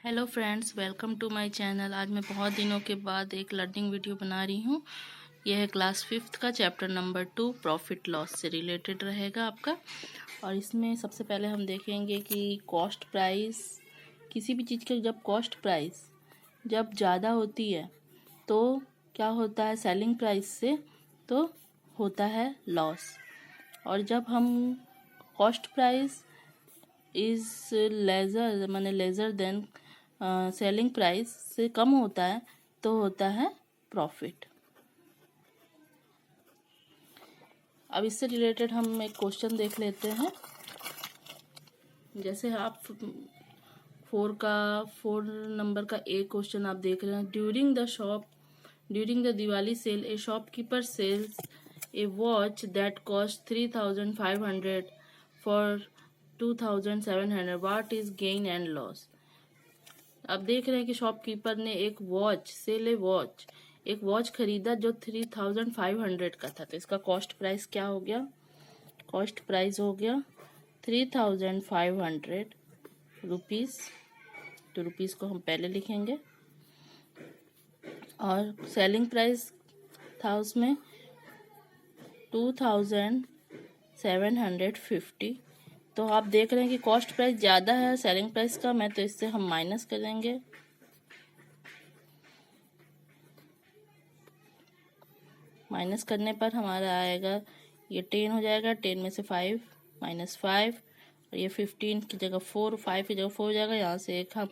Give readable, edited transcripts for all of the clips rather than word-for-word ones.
Hello friends, welcome to my channel. आज मैं बहुत दिनों के बाद एक लर्निंग वीडियो बना रही हूँ। यह है क्लास 5th का चैप्टर नंबर 2 प्रॉफिट लॉस से रिलेटेड रहेगा आपका। और इसमें सबसे पहले हम देखेंगे कि कॉस्ट प्राइस, किसी भी चीज़ की जब कॉस्ट प्राइस जब ज़्यादा होती है तो क्या होता है, सेलिंग प्राइस से तो होता है लॉस। और जब हम कॉस्ट प्राइस इज लेज़र माने लेज़र देन सेलिंग प्राइस से कम होता है तो होता है प्रॉफिट। अब इससे रिलेटेड हम एक क्वेश्चन देख लेते हैं। जैसे आप 4 नंबर का एक क्वेश्चन आप देख रहे हैं। During the Diwali sale a shopkeeper sells a watch that cost 3,500 for 2,700। What is gain and loss. अब देख रहे हैं कि शॉपकीपर ने एक वॉच खरीदा जो 3,500 का था। तो इसका कॉस्ट प्राइस क्या हो गया? कॉस्ट प्राइस हो गया 3,500 रुपीज़। तो रुपीज़ को हम पहले लिखेंगे और सेलिंग प्राइस था उसमें 2,750। तो आप देख रहे हैं कि कॉस्ट प्राइस ज़्यादा है सेलिंग प्राइस का मैं, तो इससे हम माइनस करेंगे। माइनस करने पर हमारा आएगा ये 10 हो जाएगा। 10 में से 5 -5 और ये 15 की जगह 4, 5 की जगह 4 हो जाएगा। यहाँ से एक हम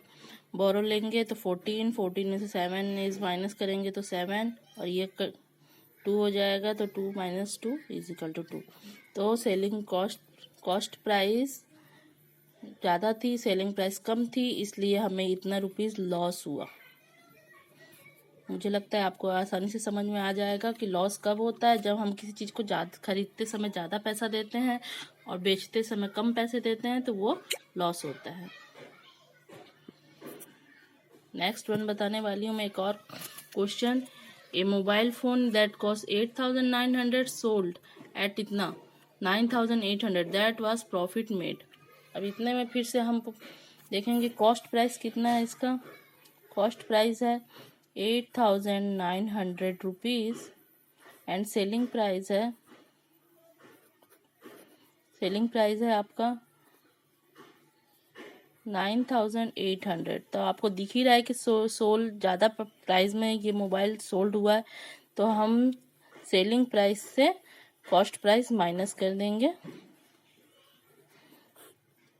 बोरो लेंगे तो 14 में से 7 इज माइनस करेंगे तो 7 और ये 2 हो जाएगा। तो 2 - 2 = 2। तो सेलिंग कॉस्ट प्राइस ज़्यादा थी, सेलिंग प्राइस कम थी, इसलिए हमें इतना रुपीज़ लॉस हुआ। मुझे लगता है आपको आसानी से समझ में आ जाएगा कि लॉस कब होता है, जब हम किसी चीज़ को खरीदते समय ज़्यादा पैसा देते हैं और बेचते समय कम पैसे देते हैं, तो वो लॉस होता है। नेक्स्ट वन बताने वाली हूँ मैं एक और question. A mobile phone that cost 8,900 sold at इतना 9,800 दैट वाज प्रॉफिट मेड। अब इतने में फिर से हम देखेंगे कॉस्ट प्राइस कितना है। इसका कॉस्ट प्राइस है 8,900 रुपीज़ एंड सेलिंग प्राइस है आपका 9,800। तो आपको दिख ही रहा है कि सोल्ड ज़्यादा प्राइस में ये मोबाइल सोल्ड हुआ है, तो हम सेलिंग प्राइस से कॉस्ट प्राइस माइनस कर देंगे।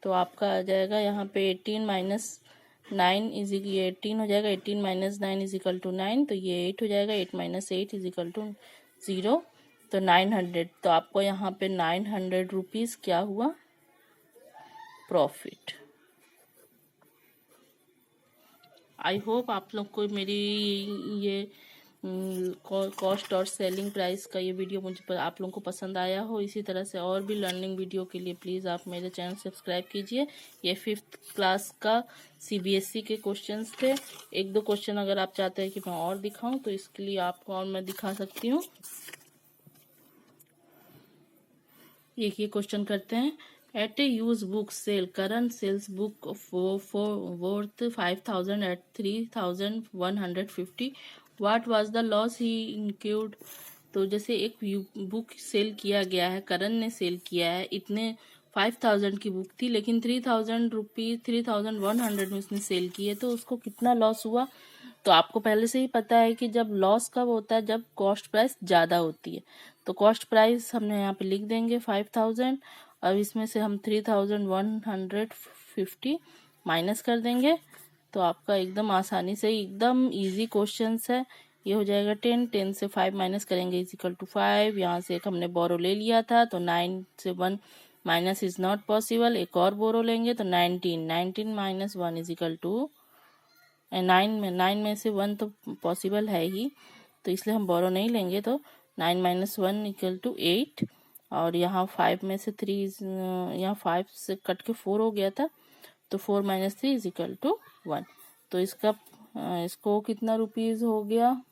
तो आपका आ जाएगा यहाँ पे 18 - 9 ये 18 हो जाएगा। 18 - 9 = 9। तो ये 8 हो जाएगा। 8 - 8 = 0। तो 900। तो आपको यहाँ पे 900 रुपीज़ क्या हुआ? प्रॉफिट। आई होप आप लोग को मेरी ये कॉस्ट और सेलिंग प्राइस का ये वीडियो आप लोगों को पसंद आया हो। इसी तरह से और भी लर्निंग वीडियो के लिए प्लीज़ आप मेरे चैनल सब्सक्राइब कीजिए। ये 5th क्लास का CBSE के क्वेश्चंस थे। 1-2 क्वेश्चन अगर आप चाहते हैं कि मैं और दिखाऊं तो इसके लिए आपको और मैं दिखा सकती हूँ। ये क्वेश्चन करते हैं। At a use book sell current sells book worth 5,000 at 3,150। What was the loss he incurred. तो जैसे एक बुक सेल किया गया है, करण ने सेल किया है, इतने 5,000 की बुक थी लेकिन 3,100 में उसने सेल की है, तो उसको कितना लॉस हुआ। तो आपको पहले से ही पता है कि जब लॉस कब होता है, जब कॉस्ट प्राइस ज़्यादा होती है। तो कॉस्ट प्राइस हमने यहाँ पे लिख देंगे 5,000। अब इसमें से हम 3,150 माइनस कर देंगे। तो आपका एकदम आसानी से एकदम इजी क्वेश्चन है। ये हो जाएगा 10 से 5 माइनस करेंगे = 5। यहाँ से एक हमने बोरो ले लिया था तो 9 से 1 माइनस इज नॉट पॉसिबल। एक और बोरो लेंगे तो 19 - 1 = 9 में से 1 तो पॉसिबल है ही, तो इसलिए हम बोरो नहीं लेंगे। तो 9 - 1 = 8 और यहाँ 5 में से 3 यहाँ 5 से कट के 4 हो गया था, तो 4 - 3 = 1। तो इसको कितना रुपीज़ हो गया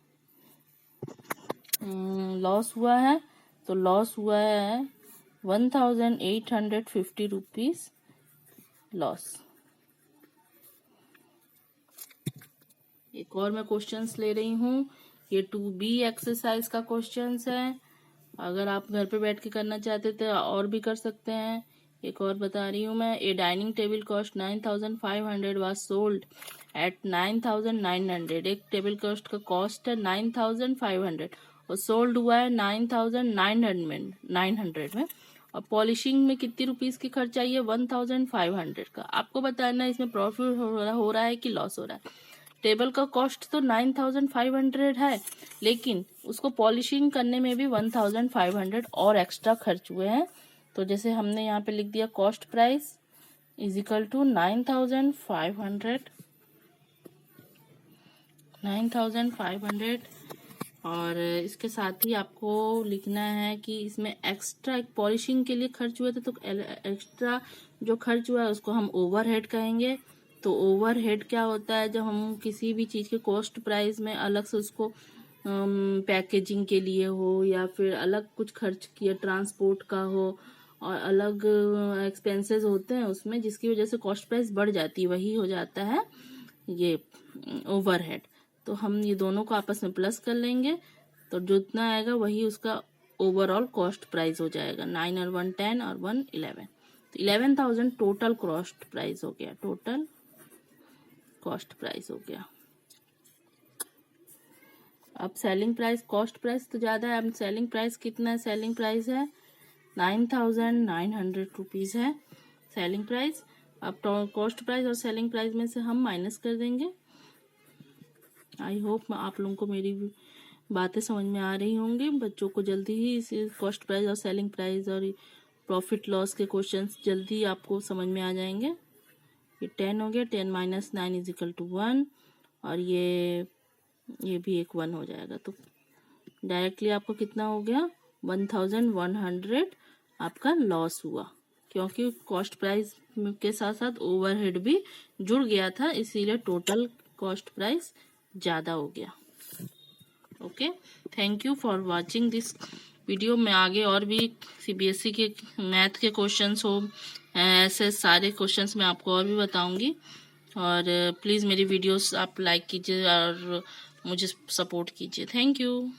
लॉस हुआ है। तो लॉस हुआ है 1,850 रुपीज़ लॉस। एक और मैं क्वेश्चंस ले रही हूँ, ये 2B एक्सरसाइज का क्वेश्चंस है। अगर आप घर पे बैठ के करना चाहते तो और भी कर सकते हैं। एक और बता रही हूँ मैं, a dining table cost 9,500 was sold at 9,900। एक टेबल कॉस्ट का कॉस्ट है 9,500 और सोल्ड हुआ है 9,900 में। और पॉलिशिंग में कितनी रुपीस की खर्च आई है? 1,500 का। आपको बताना है इसमें प्रॉफिट हो रहा है कि लॉस हो रहा है। टेबल का कॉस्ट तो 9,500 है, लेकिन उसको पॉलिशिंग करने में भी 1,500 और एक्स्ट्रा खर्च हुए हैं। तो जैसे हमने यहाँ पे लिख दिया cost price is equal to 9,500 और इसके साथ ही आपको लिखना है कि इसमें एक्स्ट्रा एक पॉलिशिंग के लिए खर्च हुए थे, तो एक्स्ट्रा जो खर्च हुआ है उसको हम ओवरहेड कहेंगे। तो ओवरहेड क्या होता है? जब हम किसी भी चीज़ के कॉस्ट प्राइस में अलग से उसको पैकेजिंग के लिए हो या फिर अलग कुछ खर्च किया, ट्रांसपोर्ट का हो और अलग एक्सपेंसेस होते हैं उसमें, जिसकी वजह से कॉस्ट प्राइस बढ़ जाती है, वही हो जाता है ये ओवरहेड। तो हम ये दोनों को आपस में प्लस कर लेंगे, तो जितना आएगा वही उसका ओवरऑल कॉस्ट प्राइस हो जाएगा। 9 और 1 10 और 1 11, तो 11,000 टोटल कॉस्ट प्राइस हो गया। टोटल कॉस्ट प्राइस हो गया। अब सेलिंग प्राइस, कॉस्ट प्राइस तो ज़्यादा है, अब सेलिंग प्राइस कितना है? सेलिंग प्राइस है 9,900 रुपीज़ है सेलिंग प्राइस। अब कॉस्ट प्राइस और सेलिंग प्राइस में से हम माइनस कर देंगे। आई होप आप लोगों को मेरी बातें समझ में आ रही होंगी। बच्चों को जल्दी ही इस कॉस्ट प्राइस और सेलिंग प्राइस और प्रॉफिट लॉस के क्वेश्चंस जल्दी आपको समझ में आ जाएंगे। ये 10 हो गया, 10 माइनस 9 इज इक्वल टू 1 और ये भी एक 1 हो जाएगा। तो डायरेक्टली आपको कितना हो गया? 1,100 आपका लॉस हुआ, क्योंकि कॉस्ट प्राइस के साथ साथ ओवरहेड भी जुड़ गया था, इसीलिए टोटल कॉस्ट प्राइस ज़्यादा हो गया। Okay, thank you for watching this video. मैं आगे और भी CBSE के मैथ के क्वेश्चंस हो, ऐसे सारे क्वेश्चंस मैं आपको और भी बताऊंगी। और प्लीज़ मेरी वीडियोस आप लाइक कीजिए और मुझे सपोर्ट कीजिए। Thank you.